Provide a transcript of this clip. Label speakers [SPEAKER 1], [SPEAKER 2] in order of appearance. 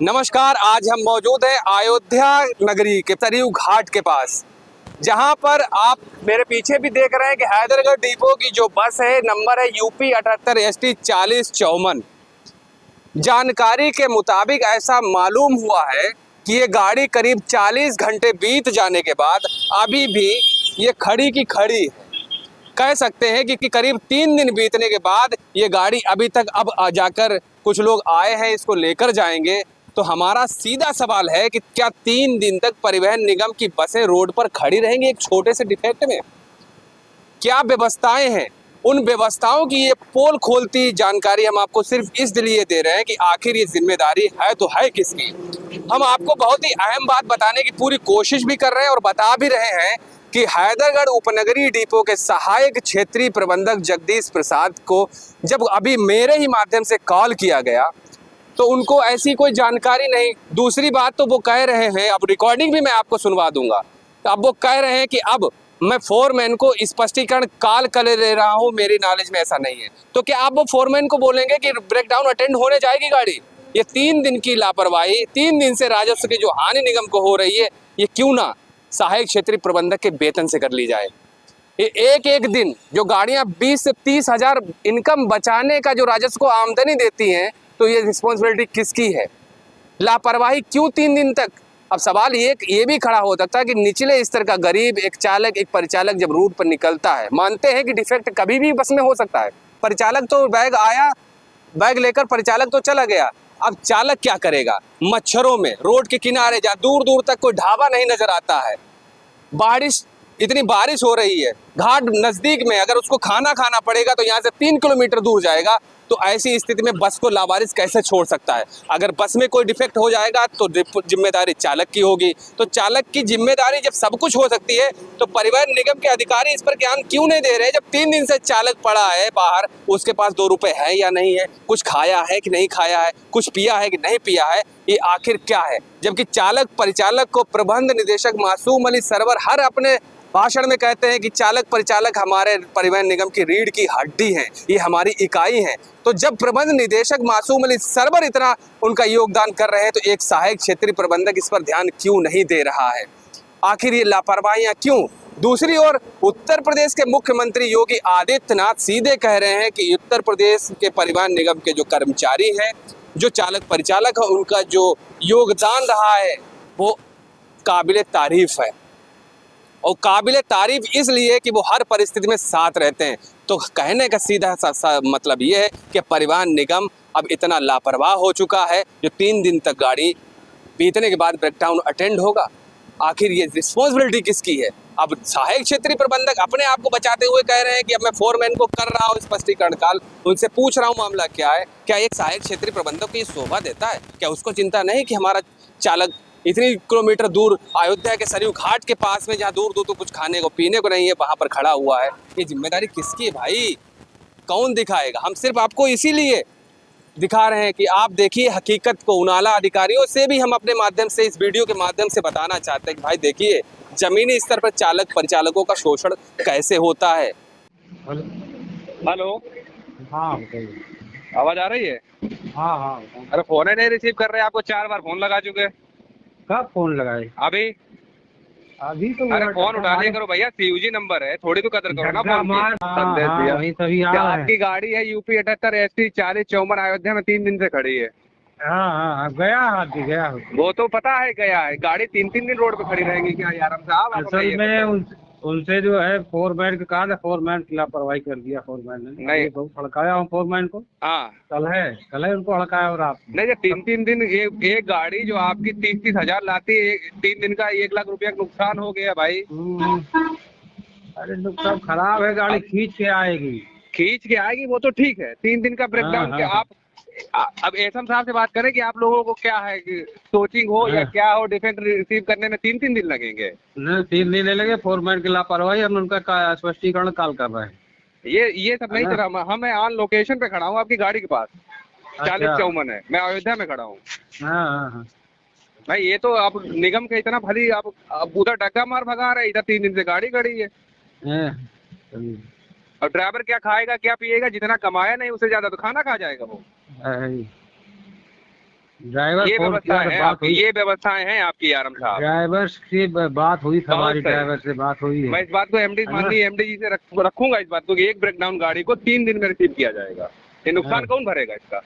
[SPEAKER 1] नमस्कार। आज हम मौजूद हैं अयोध्या नगरी के सरयू घाट के पास, जहां पर आप मेरे पीछे भी देख रहे हैं कि हैदरगढ़ डिपो की जो बस है, नंबर है यूपी 78 ST 4054। जानकारी के मुताबिक ऐसा मालूम हुआ है कि ये गाड़ी करीब 40 घंटे बीत जाने के बाद अभी भी ये खड़ी की खड़ी है। कह सकते हैं कि करीब 3 दिन बीतने के बाद ये गाड़ी अभी तक अब जाकर कुछ लोग आए हैं, इसको लेकर जाएंगे। तो हमारा सीधा सवाल है कि क्या 3 दिन तक परिवहन निगम की बसें रोड पर खड़ी रहेंगी एक छोटे से डिफेक्ट में? क्या व्यवस्थाएं हैं? उन व्यवस्थाओं की ये पोल खोलती जानकारी हम आपको सिर्फ इसलिए दे रहे हैं कि आखिर ये जिम्मेदारी है तो है किसकी। हम आपको बहुत ही अहम बात बताने की पूरी कोशिश भी कर रहे हैं और बता भी रहे हैं कि हैदरगढ़ उपनगरीय डिपो के सहायक क्षेत्रीय प्रबंधक जगदीश प्रसाद को जब अभी मेरे ही माध्यम से कॉल किया गया तो उनको ऐसी कोई जानकारी नहीं। दूसरी बात तो वो कह रहे हैं, अब रिकॉर्डिंग भी मैं आपको सुनवा दूंगा, तो अब वो कह रहे हैं कि अब मैं फोरमैन को स्पष्टीकरण कॉल कर ले रहा हूं, मेरी नॉलेज में ऐसा नहीं है। तो क्या आप वो फोरमैन को बोलेंगे कि ब्रेकडाउन अटेंड होने जाएगी गाड़ी? ये 3 दिन की लापरवाही, 3 दिन से राजस्व की जो हानि निगम को हो रही है, ये क्यों ना सहायक क्षेत्रीय प्रबंधक के वेतन से कर ली जाए। ये एक एक दिन जो गाड़ियां 20 से 30 हजार इनकम बचाने का जो राजस्व को आमदनी देती हैं, तो ये रिस्पॉन्सिबिलिटी किसकी है? लापरवाही क्यों 3 दिन तक? अब सवाल ये भी खड़ा हो सकता है कि निचले स्तर का गरीब एक चालक, एक परिचालक जब रूट पर निकलता है, मानते हैं कि डिफेक्ट कभी भी बस में हो सकता है। परिचालक तो बैग आया, बैग लेकर परिचालक तो चला गया, अब चालक क्या करेगा? मच्छरों में रोड के किनारे जहाँ दूर दूर तक कोई ढाबा नहीं नजर आता है, बारिश, इतनी बारिश हो रही है, घाट नजदीक में, अगर उसको खाना खाना पड़ेगा तो यहाँ से 3 किलोमीटर दूर जाएगा। तो ऐसी स्थिति में बस को लावारिस कैसे छोड़ सकता है? अगर बस में कोई डिफेक्ट हो जाएगा तो जिम्मेदारी चालक की होगी। तो चालक की जिम्मेदारी जब सब कुछ हो सकती है, तो परिवहन निगम के अधिकारी इस पर ध्यान क्यों नहीं दे रहे? जब 3 दिन से चालक पड़ा है बाहर, उसके पास 2 रुपए है या नहीं है, कुछ खाया है कि नहीं खाया है, कुछ पिया है कि नहीं पिया है, ये आखिर क्या है? जबकि चालक परिचालक को प्रबंध निदेशक मासूम अली सरवर हर अपने भाषण में कहते हैं कि चालक परिचालक हमारे परिवहन निगम की रीढ़ की हड्डी हैं, ये हमारी इकाई है। तो जब प्रबंध निदेशक मासूम अली सरवर इतना उनका योगदान कर रहे हैं, तो एक सहायक क्षेत्रीय प्रबंधक इस पर ध्यान क्यों नहीं दे रहा है? आखिर ये लापरवाहियां क्यों? दूसरी ओर उत्तर प्रदेश के मुख्यमंत्री योगी आदित्यनाथ सीधे कह रहे हैं कि उत्तर प्रदेश के परिवहन निगम के जो कर्मचारी हैं, जो चालक परिचालक है, उनका जो योगदान रहा है वो काबिले तारीफ है। और काबिले तारीफ इसलिए कि वो हर परिस्थिति में साथ रहते हैं। तो कहने का सीधा सा मतलब ये है कि परिवहन निगम अब इतना लापरवाह हो चुका है, जो 3 दिन तक गाड़ी बीतने के बाद ब्रेकडाउन अटेंड होगा। आखिर ये रिस्पॉन्सिबिलिटी किसकी है? अब सहायक क्षेत्रीय प्रबंधक अपने आप को बचाते हुए कह रहे हैं कि अब मैं फोरमैन को कर रहा हूँ स्पष्टीकरण कॉल, उनसे पूछ रहा हूँ मामला क्या है। क्या एक सहायक क्षेत्रीय प्रबंधक को ये शोभा देता है? क्या उसको चिंता नहीं कि हमारा चालक इतनी किलोमीटर दूर अयोध्या के सरयू घाट के पास में, जहाँ दूर दूर तो कुछ खाने को पीने को नहीं है, वहां पर खड़ा हुआ है? ये जिम्मेदारी किसकी है भाई? कौन दिखाएगा? हम सिर्फ आपको इसीलिए दिखा रहे हैं कि आप देखिए हकीकत को। उनाला अधिकारियों से भी हम अपने माध्यम से, इस वीडियो के माध्यम से बताना चाहते हैं कि भाई देखिए जमीनी स्तर पर चालक परिचालकों का शोषण कैसे होता है। हेलो,
[SPEAKER 2] हाँ बताइए।
[SPEAKER 1] आवाज आ रही है?
[SPEAKER 2] हाँ हाँ।
[SPEAKER 1] अरे फोन ही नहीं रिसीव कर रहे, आपको 4 बार फोन लगा चुके।
[SPEAKER 2] कब फोन लगाए?
[SPEAKER 1] अभी
[SPEAKER 2] अभी तो
[SPEAKER 1] अरे फोन उठा लिया करो भैया, सीयूजी नंबर है, थोड़ी तो कदर करो ना फोन की। संदेश दिया
[SPEAKER 2] वही तभी आ रहा है।
[SPEAKER 1] आपकी गाड़ी है यूपी 78 ST 4054 अयोध्या में 3 दिन से खड़ी है।
[SPEAKER 2] हाँ गया हाथी गया।
[SPEAKER 1] वो तो पता है गया है, गाड़ी 3 दिन रोड पे खड़ी रहेगी क्या यार? हम साहब आप
[SPEAKER 2] असल में उनसे जो है फोरमैन को कहा था, फोरमैन की लापरवाही कर दिया फोरमैन ने।
[SPEAKER 1] नहीं,
[SPEAKER 2] बहुत हड़काया हूँ फोरमैन को।
[SPEAKER 1] हाँ
[SPEAKER 2] कल है उनको हड़काया। और आप
[SPEAKER 1] नहीं, जब 3 दिन एक गाड़ी जो आपकी 30 हजार लाती है, 3 दिन का 1 लाख रुपया का नुकसान हो गया भाई।
[SPEAKER 2] अरे सब खराब है, गाड़ी खींच के आएगी
[SPEAKER 1] वो तो ठीक है। 3 दिन का ब्रेकडाउन के आप अब एसएम साहब से बात करें कि आप लोगों को क्या है कि सोचिंग हो या क्या हो, डिफेक्ट रिसीव करने में 3 दिन लगेंगे?
[SPEAKER 2] नहीं, 3 दिन नहीं लगे। फोरमैन की लापरवाही, हम उनका स्पष्टीकरण कॉल कर रहे हैं।
[SPEAKER 1] ये सब नहीं चला। मैं ऑन लोकेशन पे खड़ा हूँ आपकी गाड़ी के पास। 4054 है, मैं अयोध्या में खड़ा हूँ।
[SPEAKER 2] हाँ
[SPEAKER 1] भाई ये तो आप निगम के इतना भली, आप उधर डग्गा मार भगा रहे, इधर 3 दिन से गाड़ी खड़ी है। और ड्राइवर क्या खाएगा क्या पिएगा? जितना कमाया नहीं उससे ज्यादा तो खाना खा जाएगा वो।
[SPEAKER 2] ड्राइवर
[SPEAKER 1] ये
[SPEAKER 2] फोन
[SPEAKER 1] व्यवस्था
[SPEAKER 2] किया तो
[SPEAKER 1] है
[SPEAKER 2] बात
[SPEAKER 1] आपकी,
[SPEAKER 2] हुई,
[SPEAKER 1] ये व्यवस्थाएं हैं आपकी आरम साहब।
[SPEAKER 2] ड्राइवर से बात हुई,
[SPEAKER 1] बहुत
[SPEAKER 2] हमारी
[SPEAKER 1] सही।
[SPEAKER 2] ड्राइवर से बात हुई
[SPEAKER 1] मैं
[SPEAKER 2] है।
[SPEAKER 1] इस बात को एमडी
[SPEAKER 2] है ना?
[SPEAKER 1] माननीय एमडी जी से रखूंगा इस बात को कि एक ब्रेकडाउन गाड़ी को 3 दिन में रिसीव किया जाएगा। ये नुकसान
[SPEAKER 2] हाँ।
[SPEAKER 1] कौन भरेगा इसका?